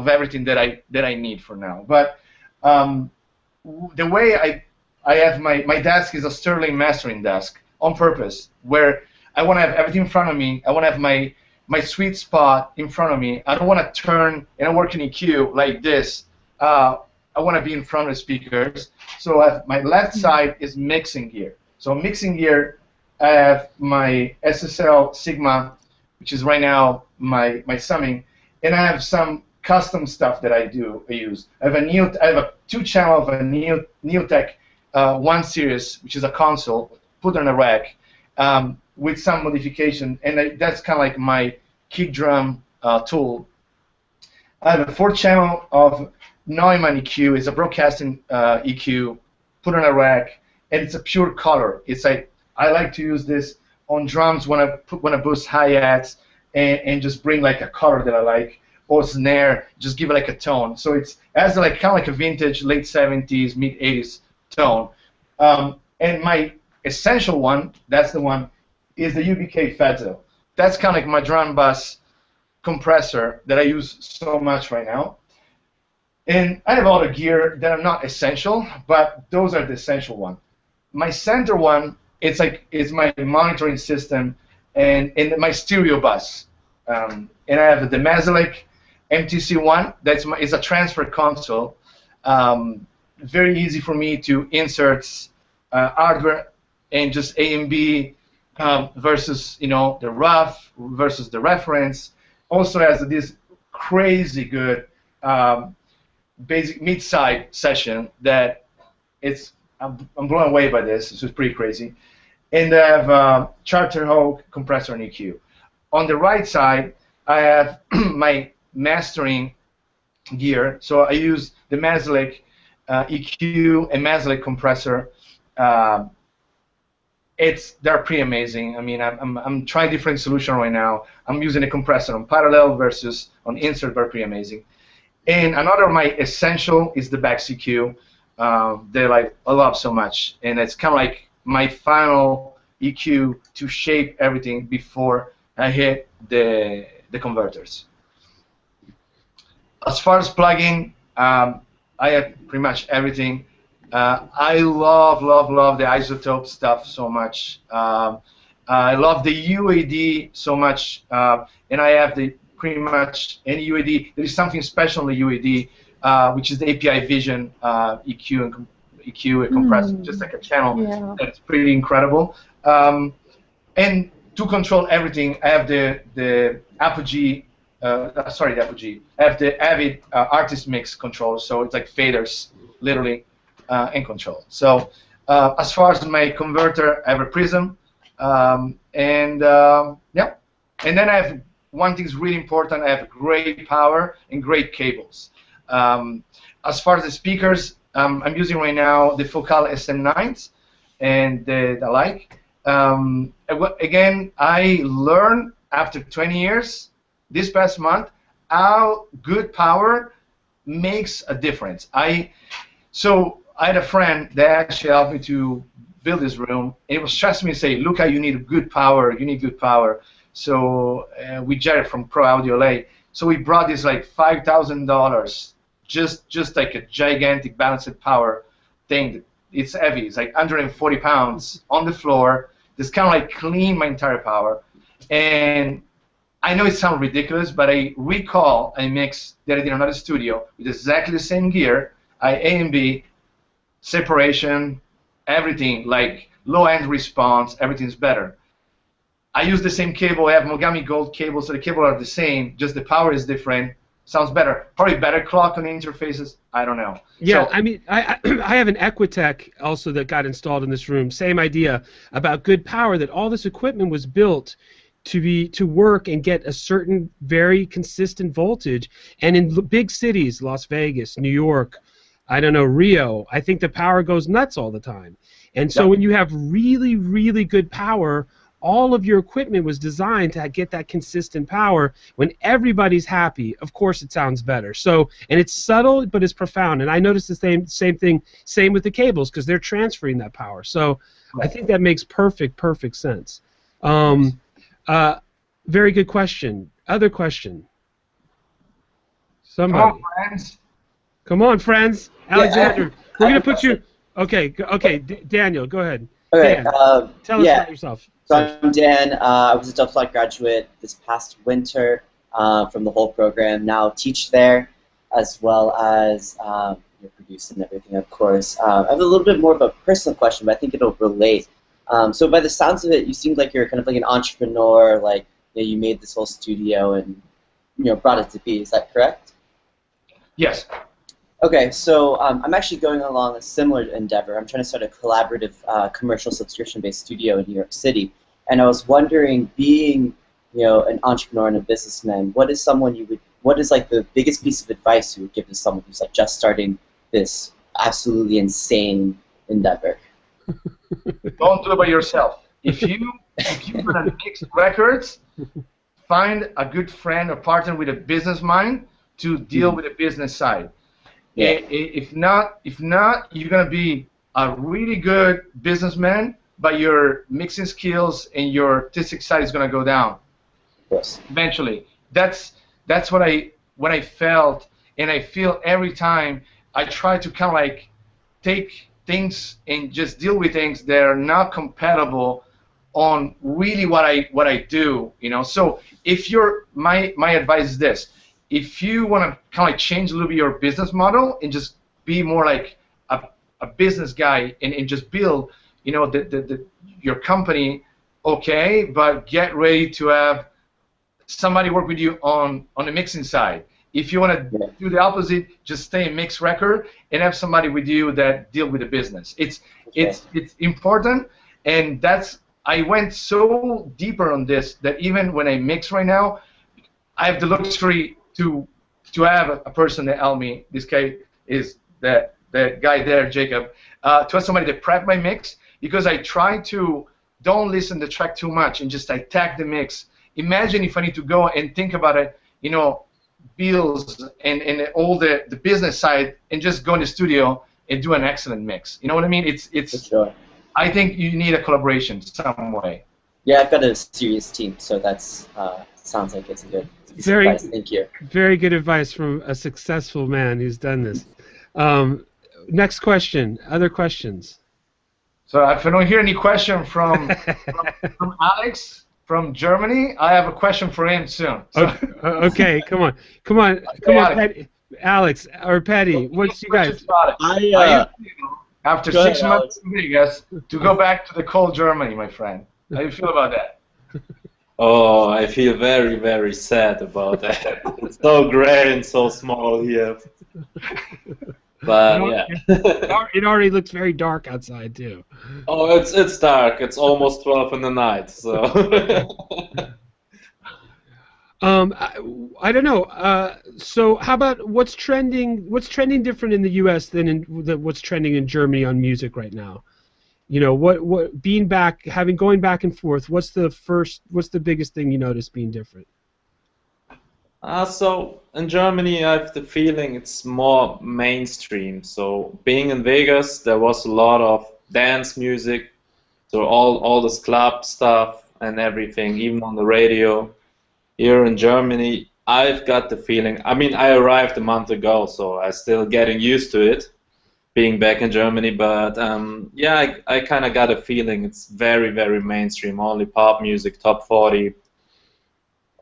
everything that I need for now. But the way I have my desk is a Sterling mastering desk on purpose, where I want to have everything in front of me. I want to have my sweet spot in front of me. I don't want to turn and I work in EQ like this. I want to be in front of the speakers. So my left side is mixing gear. So mixing gear, I have my SSL Sigma, which is right now my summing, and I have some custom stuff that I use. I have a 2-channel of a Neotech 1 series, which is a console, put on a rack, with some modification, and that's kind of like my kick drum tool. I have a 4-channel of Neumann EQ. It's a broadcasting EQ, put on a rack, and it's a pure color. It's like I like to use this on drums when I boost hi-hats and just bring like a color that I like, or snare, just give it like a tone. So it has like kind of like a vintage late 70s, mid 80s tone. And my essential one, that's the one, is the UBK Fazzo. That's kind of like my drum bus compressor that I use so much right now. And I have other gear that are not essential, but those are the essential one. My center one, it's my monitoring system and my stereo bus. And I have the Mazalek MTC1. It's a transfer console. Very easy for me to insert hardware and just A and B versus the rough versus the reference. Also has this crazy good basic mid-side session that I'm blown away by this. This is pretty crazy. And I have Charterhawk compressor and EQ. On the right side, I have my mastering gear. So I use the Mazalek EQ and Mazalek compressor. They're pretty amazing. I mean, I'm trying different solutions right now. I'm using a compressor on parallel versus on insert. They're pretty amazing. And another of my essential is the Bax EQ. That I love so much, and it's kind of like my final EQ to shape everything before I hit the converters. As far as plugging, I have pretty much everything. I love the isotope stuff so much. I love the UAD so much, and I have pretty much any UAD. There is something special in the UAD, which is the API Vision EQ and compressor, just like a channel. Yeah. That's pretty incredible. And to control everything, I have the Apogee. Sorry, the Apogee. I have the Avid Artist Mix control, so it's like faders, literally, and control. So as far as my converter, I have a Prism, yeah. And then I have one thing is really important. I have great power and great cables. As far as the speakers, I'm using right now the Focal SM9s and the like. Again, I learned after 20 years, this past month, how good power makes a difference. So I had a friend that actually helped me to build this room. And it was trusting me to say, Luca, you need good power. You need good power. So we Jared from Pro Audio LA. So we brought this like $5,000, just like a gigantic balanced power thing. It's heavy. It's like 140 pounds on the floor. This kind of like clean my entire power. And I know it sounds ridiculous, but I recall a mix that I did in another studio with exactly the same gear. A and B, separation, everything, like low-end response, everything's better. I use the same cable. I have Mogami Gold cables, so the cables are the same, just the power is different. Sounds better. Probably better clock on the interfaces. I don't know. Yeah, so, I mean, I have an Equitech also that got installed in this room. Same idea about good power, that all this equipment was built to work and get a certain very consistent voltage. And in big cities, Las Vegas, New York, I don't know, Rio, I think the power goes nuts all the time. And so when you have really, really good power, all of your equipment was designed to get that consistent power. When everybody's happy, of course it sounds better. So, and it's subtle, but it's profound. And I noticed the same thing, same with the cables, because they're transferring that power. So I think that makes perfect sense. Very good question. Other question? Somebody. Come on, friends. Come on, friends. Alexander, we're going to put you... Okay, Daniel, go ahead. Okay, Dan, tell us about yourself. So I'm Dan. I was a Dubspot graduate this past winter from the whole program. Now teach there, as well as produce and everything, of course. I have a little bit more of a personal question, but I think it'll relate. So by the sounds of it, you seemed like you're kind of like an entrepreneur. Like you made this whole studio and brought it to be. Is that correct? Yes. Okay, so I'm actually going along a similar endeavor. I'm trying to start a collaborative commercial subscription-based studio in New York City, and I was wondering, being an entrepreneur and a businessman, what is like the biggest piece of advice you would give to someone who's like just starting this absolutely insane endeavor? Don't do it by yourself. If you want to mix records, find a good friend or partner with a business mind to deal with the business side. Yeah. If not, you're gonna be a really good businessman, but your mixing skills and your artistic side is gonna go down. Yes. Eventually. That's what I felt, and I feel every time I try to kind of like take things and just deal with things that are not compatible on really what I do. So if my advice is this. If you want to kind of like change a little bit your business model and just be more like a business guy and just build, your company, okay, but get ready to have somebody work with you on the mixing side. If you want to do the opposite, just stay in mix record and have somebody with you that deal with the business. It's important, and I went so deeper on this that even when I mix right now, I have the luxury to have a person that help me. This guy is the guy there, Jacob. To have somebody to prep my mix, because I try to don't listen to the track too much and just attack the mix. Imagine if I need to go and think about it, bills and all the business side, and just go in the studio and do an excellent mix. You know what I mean? It's. Sure. I think you need a collaboration some way. Yeah, I've got a serious team, so that's sounds like it's a good. Advice. Thank you. Very good advice from a successful man who's done this. Next question. Other questions? So if I don't hear any question from Alex from Germany, I have a question for him soon. So. Okay, come on, Patty, Alex or Patty. What's you guys? After 6 months in Vegas, to go back to the cold Germany, my friend. How do you feel about that? Oh, I feel very, very sad about that. It's so gray and so small here. But yeah. It already looks very dark outside too. Oh, it's dark. It's almost 12 in the night. So. I don't know. So how about what's trending? What's trending different in the U.S. than what's trending in Germany on music right now? What being back, going back and forth. What's the biggest thing you notice being different? So in Germany, I have the feeling it's more mainstream. So being in Vegas, there was a lot of dance music, so all this club stuff and everything, even on the radio. Here in Germany, I've got the feeling. I mean, I arrived a month ago, so I'm still getting used to it, being back in Germany. But yeah, I kind of got a feeling it's very, very mainstream. Only pop music, top 40.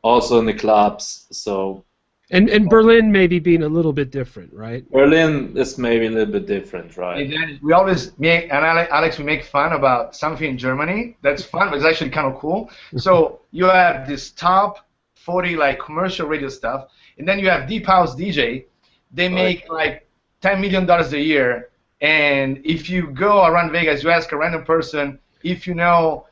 Also in the clubs, so. And Berlin maybe being a little bit different, right? Berlin is maybe a little bit different, right? We always make, and Alex, we make fun about something in Germany. That's fun, but it's actually kind of cool. So you have this top 40 like commercial radio stuff, and then you have deep house DJ. They make like $10 million a year, and if you go around Vegas, you ask a random person if you know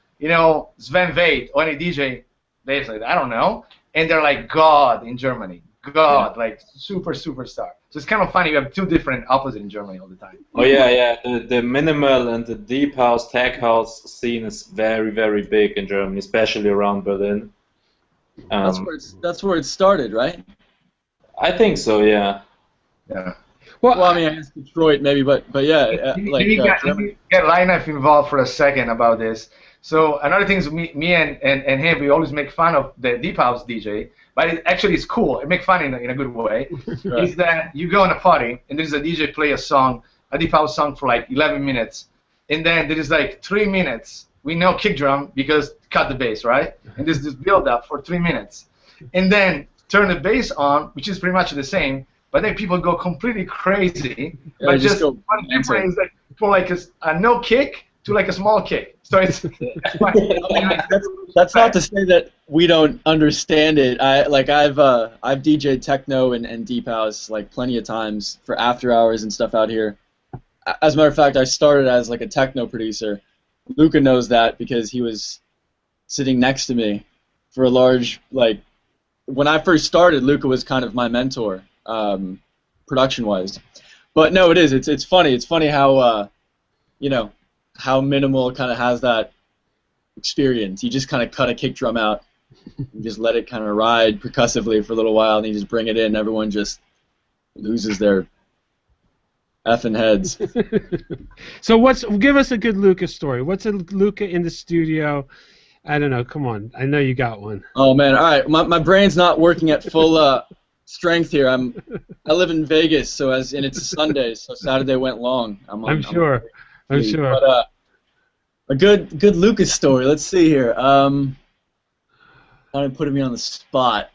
Sven Väth or any DJ. They say, I don't know, and they're like God in Germany, like superstar. So it's kind of funny. We have two different opposites in Germany all the time. Oh yeah. The minimal and the deep house, tech house scene is very, very big in Germany, especially around Berlin. That's where it started, right? I think so. Yeah. Yeah. Well, I mean, I guess Detroit maybe, but yeah, let me get Lineup involved for a second about this. So another thing is me and him, we always make fun of the deep house DJ, but it's cool. It make fun in a good way. Right. Is that you go on a party and there's a DJ play a deep house song for like 11 minutes, and then there is like 3 minutes we know kick drum because cut the bass, right? And there's this build up for 3 minutes, and then turn the bass on, which is pretty much the same. But then people go completely crazy. Yeah, but just go one difference is like from like a no kick to like a small kick. So it's that's not to say that we don't understand it. I've DJed techno and deep house like plenty of times for after hours and stuff out here. As a matter of fact, I started as like a techno producer. Luca knows that because he was sitting next to me for a large like. When I first started, Luca was kind of my mentor, production-wise. But no, it is. It's funny. It's funny how how Minimal kind of has that experience. You just kind of cut a kick drum out, and just let it kind of ride percussively for a little while, and you just bring it in. And everyone just loses their effing heads. So give us a good Luca story. What's a Luca in the studio? I don't know. Come on. I know you got one. Oh man. All right. My brain's not working at full strength here. I live in Vegas, and it's a Sunday, so Saturday went long. I'm sure. But a good Lucas story. Let's see here. Kind of putting me on the spot.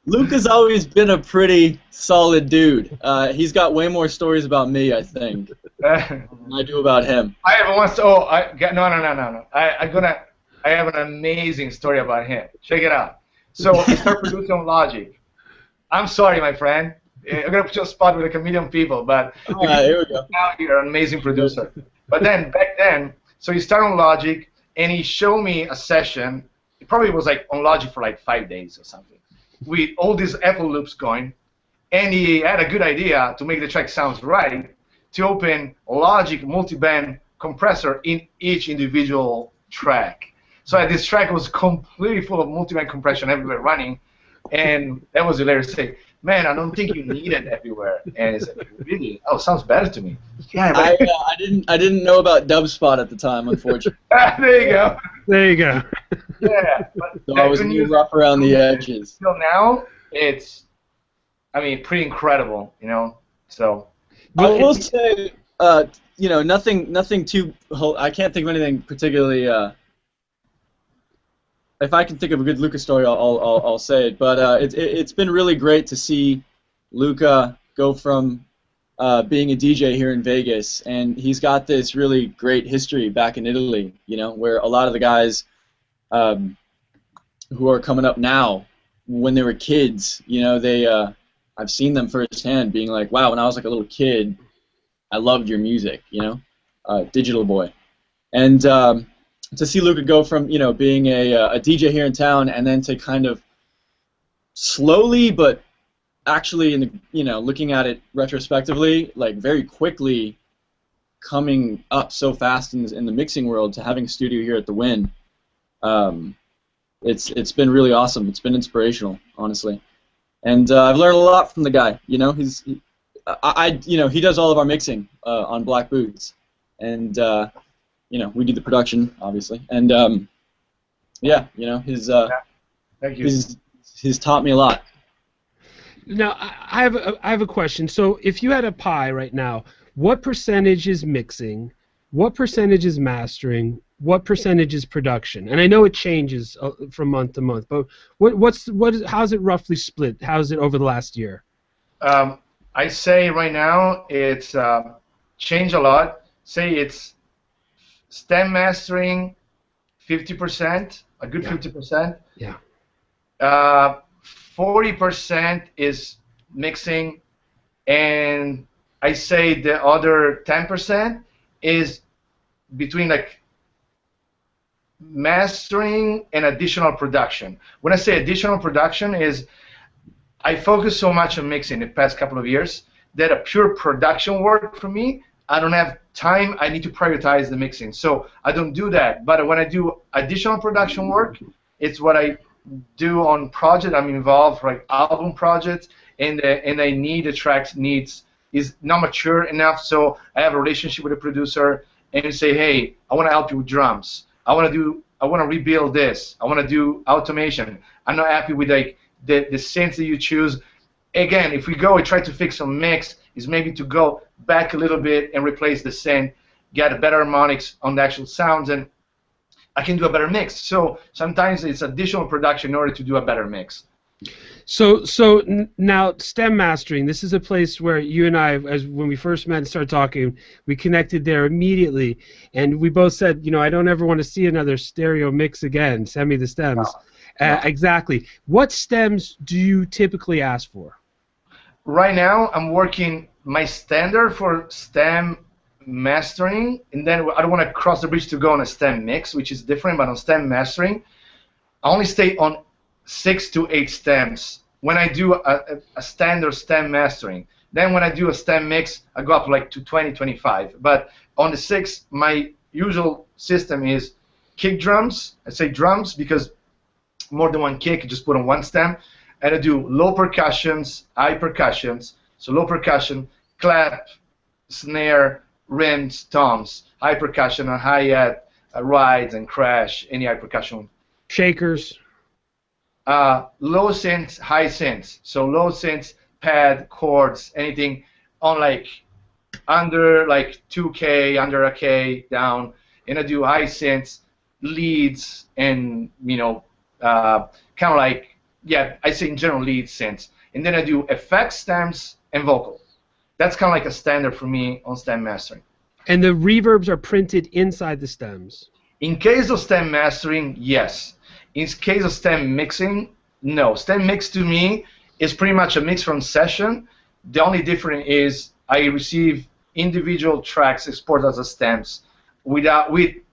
Luca's always been a pretty solid dude. He's got way more stories about me, I think, than I do about him. I have one. No. I have an amazing story about him. Check it out. So I started producing on Logic. I'm sorry, my friend. I'm gonna put you on spot with like a million people, but here we go. Now you're an amazing producer. But then back then, so he started on Logic, and he showed me a session. It probably was like on Logic for like 5 days or something, with all these Apple loops going, and he had a good idea to make the track sound right, to open Logic multi-band compressor in each individual track. So this track was completely full of multi-band compression everywhere running, and that was hilarious to say, man, I don't think you need it everywhere. And he said, really? Oh, sounds better to me. Yeah, but I didn't know about Dubspot at the time, unfortunately. There you go. Yeah. But so I was a little rough around the edges. Till now, it's, pretty incredible, So. I will say, nothing too. I can't think of anything particularly. If I can think of a good Luca story, I'll say it. But it's been really great to see Luca go from being a DJ here in Vegas, and he's got this really great history back in Italy. Where a lot of the guys who are coming up now, when they were kids, I've seen them firsthand, being like, wow, when I was like a little kid, I loved your music. Digital Boy, and to see Luca go from being a DJ here in town, and then to kind of slowly but actually looking at it retrospectively, like very quickly coming up so fast in the mixing world to having a studio here at the Wynn, it's been really awesome. It's been inspirational, honestly, and I've learned a lot from the guy. He does all of our mixing on Black Boots, and we do the production, obviously, and he's taught me a lot. Now, I have a question. So, if you had a pie right now, what percentage is mixing? What percentage is mastering? What percentage is production? And I know it changes from month to month, but how's it roughly split? How's it over the last year? I say right now it's changed a lot. Say it's stem mastering 50%, a good 50%. Yeah. 40% is mixing, and I say the other 10% is between like mastering and additional production. When I say additional production is I focus so much on mixing the past couple of years that a pure production work for me, I don't have time. I need to prioritize the mixing, so I don't do that. But when I do additional production work, it's what I do on project. I'm involved for like album projects, and I need the tracks is not mature enough. So I have a relationship with the producer and say, hey, I want to help you with drums. I want to rebuild this. I want to do automation. I'm not happy with like the synths that you choose. Again, if we try to fix some mix, is maybe to go back a little bit and replace the synth. get better harmonics on the actual sounds, and I can do a better mix. So sometimes it's additional production in order to do a better mix. So now stem mastering. This is a place where you and I, as when we first met and started talking, we connected there immediately, and we both said, I don't ever want to see another stereo mix again. Send me the stems. No. Exactly. What stems do you typically ask for? Right now, I'm working my standard for stem mastering, and then I don't want to cross the bridge to go on a stem mix, which is different, but on stem mastering, I only stay on 6 to 8 stems when I do a standard stem mastering. Then when I do a stem mix, I go up like to 20, 25. But on the 6, my usual system is kick drums. I say drums because more than one kick, you just put on one stem. And I do low percussions, high percussions. So low percussion, clap, snare, rims, toms, high percussion, and hi-hat, rides and crash, any high percussion. Shakers. Low synths, high synths. So low synths, pad, chords, anything on like under like 2K, under a K, down. And I do high synths, leads, and kind of like, yeah, I say in general lead synths. And then I do effects, stems, and vocal. That's kind of like a standard for me on stem mastering. And the reverbs are printed inside the stems. In case of stem mastering, yes. In case of stem mixing, no. Stem mix to me is pretty much a mix from session. The only difference is I receive individual tracks exported as a stems with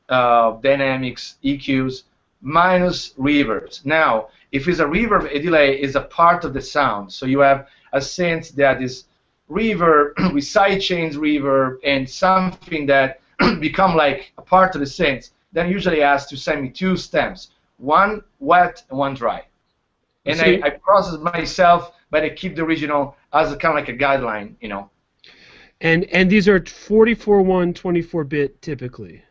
dynamics, EQs, minus reverbs. Now, if it's a reverb, a delay is a part of the sound. So you have a synth that is reverb with sidechains reverb and something that become like a part of the synth. Then usually asks to send me 2 stems, one wet and one dry. And So I process myself, but I keep the original as a, kind of like a guideline, And these are 44.1, 24-bit typically.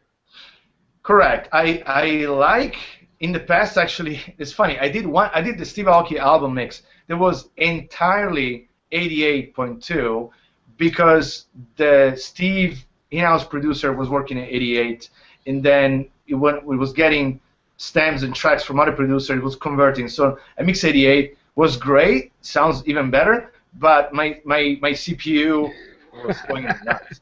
Correct. I like in the past actually. It's funny. I did the Steve Aoki album mix. That was entirely 88.2 because the Steve in-house producer was working at 88, and then it was getting stems and tracks from other producers. It was converting. So a mix 88 was great. Sounds even better. But my CPU was going nuts.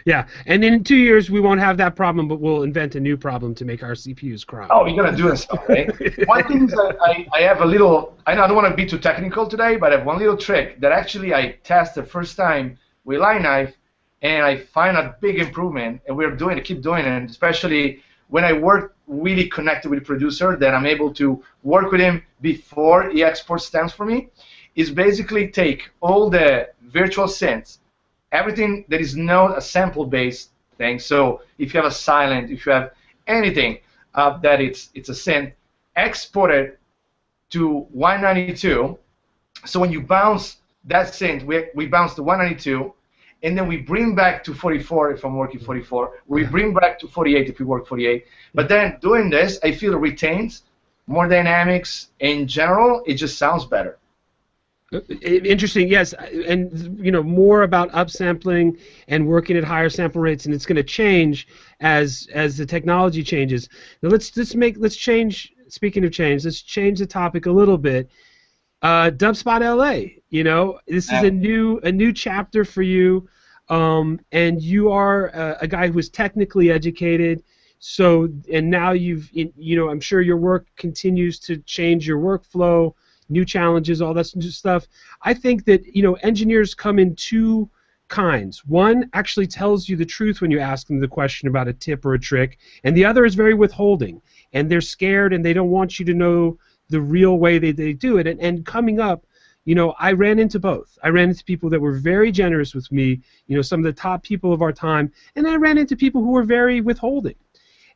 Yeah. And in 2 years, we won't have that problem, but we'll invent a new problem to make our CPUs cry. Oh, you're going to do this, right? One thing is that I have a little, I don't want to be too technical today, but I have one little trick that actually I tested the first time with Line Knife, and I find a big improvement, and keep doing it, and especially when I work really connected with the producer, that I'm able to work with him before he exports stems for me, is basically take all the virtual synths, everything that is not a sample-based thing. So if you have a silent, if you have anything that it's a synth, export it to 192. So when you bounce that synth, we bounce to 192, and then we bring back to 44 if I'm working 44. We bring back to 48 if we work 48. But then doing this, I feel it retains more dynamics. In general, it just sounds better. Interesting, yes, and more about upsampling and working at higher sample rates, and it's going to change as the technology changes. Now let's change. Speaking of change, let's change the topic a little bit. Dubspot LA, this is a new chapter for you, and you are a guy who is technically educated. So and now I'm sure your work continues to change your workflow. New challenges, all that stuff. I think that engineers come in 2 kinds. One actually tells you the truth when you ask them the question about a tip or a trick, and the other is very withholding, and they're scared and they don't want you to know the real way they do it. And coming up, I ran into both. I ran into people that were very generous with me, some of the top people of our time, and I ran into people who were very withholding.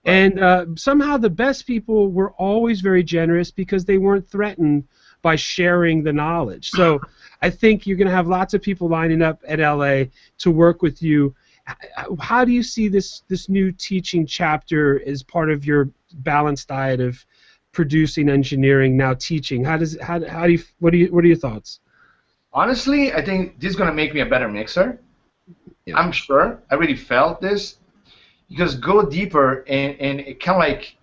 And somehow the best people were always very generous because they weren't threatened by sharing the knowledge. So I think you're going to have lots of people lining up at LA to work with you. How do you see this new teaching chapter as part of your balanced diet of producing, engineering, now teaching? What are your thoughts? Honestly, I think this is going to make me a better mixer. I'm sure I really felt this, because go deeper and it kind of like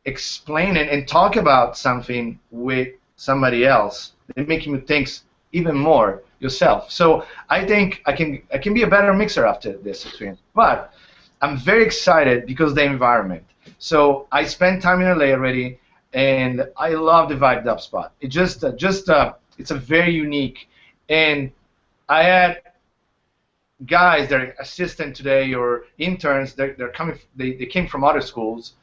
explain it and talk about something with somebody else, it makes you think even more yourself. So I think I can be a better mixer after this experience. But I'm very excited because of the environment. So I spent time in LA already, and I love the vibe Dubspot. It it's a very unique, and I had guys that are assistant today or interns. They're coming. They came from other schools,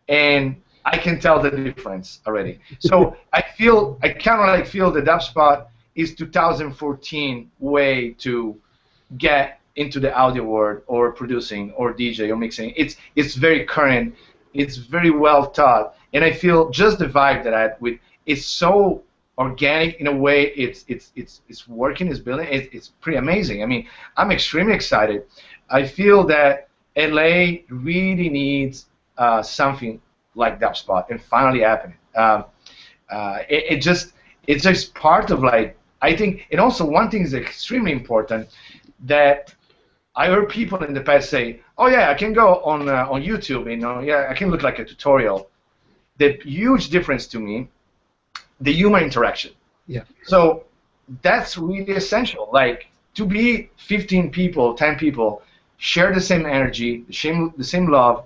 and I can tell the difference already. So I kind of like feel the Dubspot is 2014 way to get into the audio world or producing or DJ or mixing. It's very current. It's very well taught, and I feel just the vibe that I had with it's so organic in a way. It's working. It's building. It's pretty amazing. I mean, I'm extremely excited. I feel that LA really needs something like Dubspot, and finally happening. It's just part of like, I think, and also one thing is extremely important that I heard people in the past say, oh yeah, I can go on YouTube, yeah, I can look like a tutorial. The huge difference to me, the human interaction. Yeah. So that's really essential. Like, to be 15 people, 10 people, share the same energy, the same love,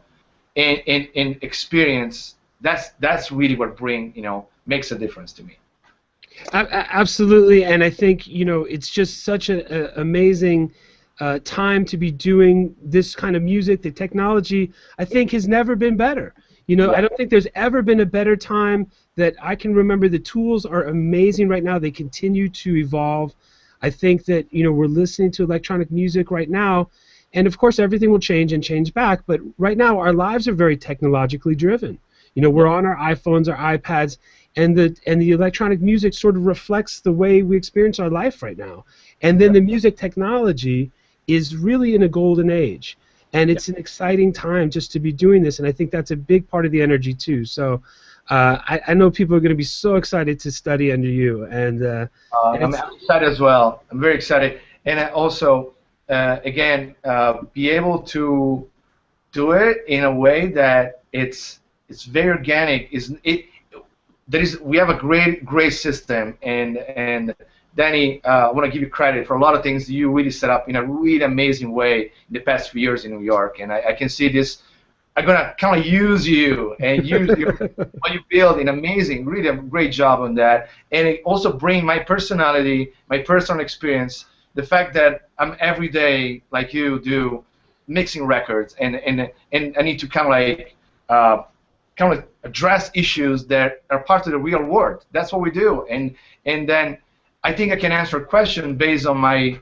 and experience. That's really what makes a difference to me. Absolutely, and I think it's just such an amazing time to be doing this kind of music. The technology, I think, has never been better. I don't think there's ever been a better time that I can remember. The tools are amazing right now. They continue to evolve. I think that we're listening to electronic music right now, and of course everything will change and change back. But right now our lives are very technologically driven. We're on our iPhones, our iPads, and the electronic music sort of reflects the way we experience our life right now. And then the music technology is really in a golden age, and it's an exciting time just to be doing this. And I think that's a big part of the energy too. So I know people are going to be so excited to study under you, and I'm excited as well. I'm very excited, and I also again be able to do it in a way that it's very organic. We have a great system, and Danny, I want to give you credit for a lot of things you really set up in a really amazing way in the past few years in New York, and I can see this. I'm gonna kind of use you and use what you build in amazing, really a great job on that, and it also bring my personality, my personal experience, the fact that I'm every day like you do, mixing records, and I need to kind of address issues that are part of the real world. That's what we do, and then I think I can answer a question based on my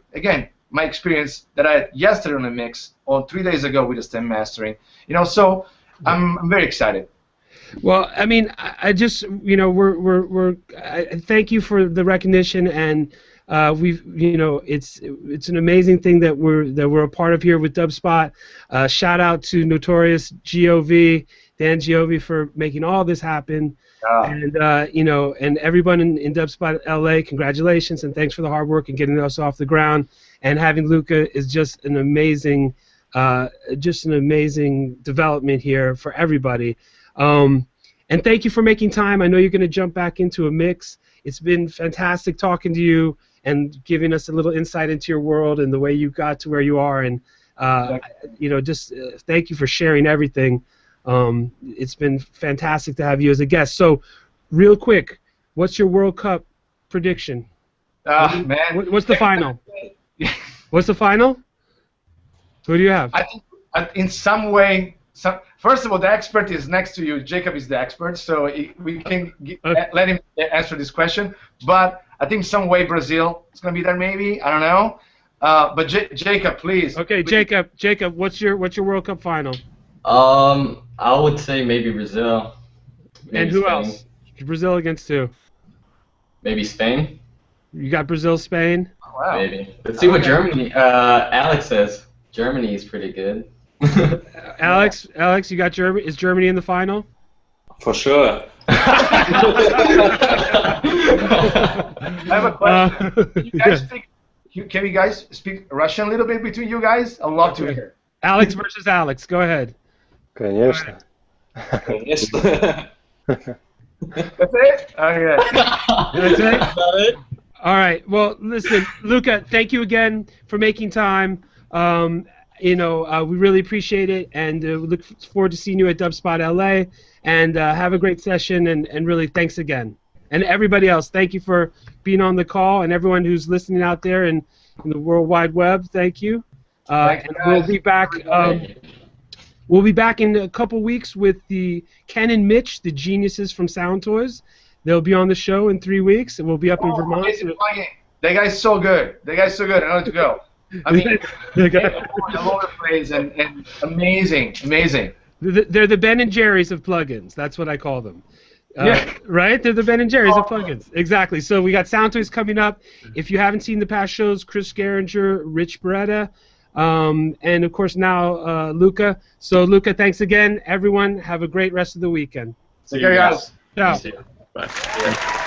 experience that I had yesterday on the mix, or 3 days ago with the stem mastering. So I'm very excited. Well, I mean, I just I thank you for the recognition, and it's an amazing thing that we're a part of here with Dubspot. Shout out to Notorious G.O.V. Dan Giove for making all this happen, and and everyone in Dubspot LA, congratulations and thanks for the hard work and getting us off the ground. And having Luca is just an amazing development here for everybody. And thank you for making time. I know you're going to jump back into a mix. It's been fantastic talking to you and giving us a little insight into your world and the way you got to where you are. And thank you for sharing everything. It's been fantastic to have you as a guest. So, real quick, what's your World Cup prediction? What's the final? What's the final? Who do you have? I think in some way, first of all, the expert is next to you. Jacob is the expert, so we can let him answer this question. But I think some way Brazil is going to be there, maybe. I don't know. But Jacob, please. Okay, please. Jacob, what's your World Cup final? I would say maybe Brazil. Maybe and who Spain. else? Brazil against who? Maybe Spain. You got Brazil, Spain? Wow. Maybe. Let's see what Germany. Alex says Germany is pretty good. Alex, you got Germany. Is Germany in the final? For sure. I have a question. Can you guys speak Russian a little bit between you guys? I'd love to hear. Alex versus Alex. Go ahead. Конечно. Конечно. That's it? Okay. That's it? All right. Well, listen, Luca, thank you again for making time. We really appreciate it, and we look forward to seeing you at Dubspot LA. And have a great session, and really thanks again. And everybody else, thank you for being on the call, and everyone who's listening out there in the World Wide Web, thank you. And we'll be back. We'll be back in a couple weeks with the Ken and Mitch, the geniuses from Sound Toys. They'll be on the show in 3 weeks, and we'll be up in Vermont. That guy's so good. That guy's so good. I know to go. I mean, all over the place and amazing. They're the Ben and Jerry's of plugins. That's what I call them. Yeah. Right? They're the Ben and Jerry's of plugins. Exactly. So we got Sound Toys coming up. If you haven't seen the past shows, Chris Geringer, Rich Beretta, and of course now Luca. So Luca, thanks again. Everyone, have a great rest of the weekend. Take care, guys. Ciao. Bye.